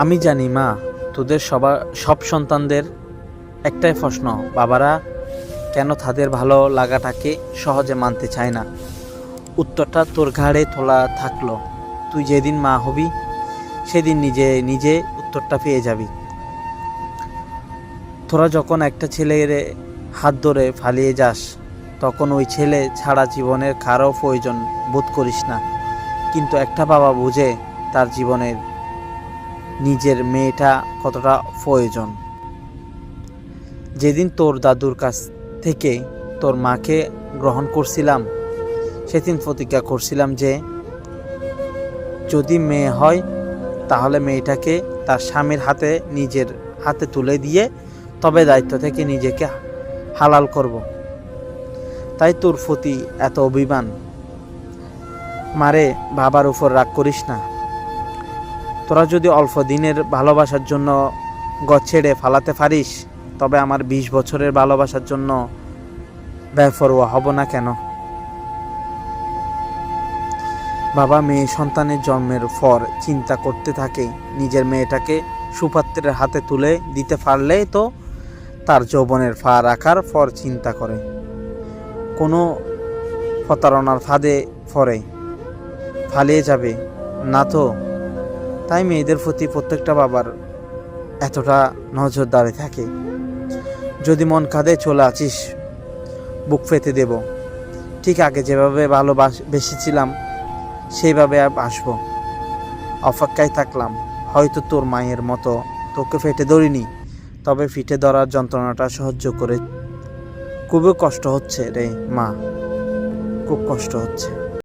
আমি জানি মা, তোদের সব সন্তানদের একটাই প্রশ্ন, বাবারা কেন তাদের ভালো লাগাটাকে সহজে মানতে চায় না। উত্তরটা তোর ঘাড়ে তোলা থাকলো। তুই যেদিন মা হবি সেদিন নিজে নিজে উত্তরটা পেয়ে যাবি। তোরা যখন একটা ছেলের হাত ধরে পালিয়ে যাস, তখন ওই ছেলে ছাড়া জীবনের কারও প্রয়োজন বোধ করিস না। কিন্তু একটা বাবা বুঝে তার জীবনের নিজের মেয়েটা কতটা প্রয়োজন। যেদিন তোর দাদুর কাছ থেকে তোর মাকে গ্রহণ করছিলাম, সেদিন প্রতিজ্ঞা করছিলাম যে যদি মেয়ে হয় তাহলে মেয়েটাকে তার স্বামীর হাতে নিজের হাতে তুলে দিয়ে তবে দায়িত্ব থেকে নিজেকে হালাল করব। তাই তোর প্রতি এত অভিমান। মারে, বাবার উপর রাগ করিস না। তোরা যদি অল্প দিনের ভালোবাসার জন্য গছ ছেড়ে ফালাতে পারিস, তবে আমার 20 বছরের ভালোবাসার জন্য বেপরোয়া হব না কেন? বাবা মেয়ে সন্তানের জন্মের পর চিন্তা করতে থাকে নিজের মেয়েটাকে সুপাত্রের হাতে তুলে দিতে পারলে তো তার যৌবনের পা রাখার পর চিন্তা করে কোনো প্রতারণার ফাঁদে পড়ে পালিয়ে যাবে না তো। তাই মেয়েদের প্রতি প্রত্যেকটা বাবার এতটা নজরদারি থাকে। যদি মন কাঁদে চলে আছিস, বুক পেতে দেব। ঠিক আগে যেভাবে ভালোবেসেছিলাম সেইভাবে আসবো। অপেক্ষায় থাকলাম। হয়তো তোর মায়ের মতো তোকে ফেটে ধরিনি, তবে ফিটে ধরার যন্ত্রণাটা সহ্য করে খুবই কষ্ট হচ্ছে রে মা, খুব কষ্ট হচ্ছে।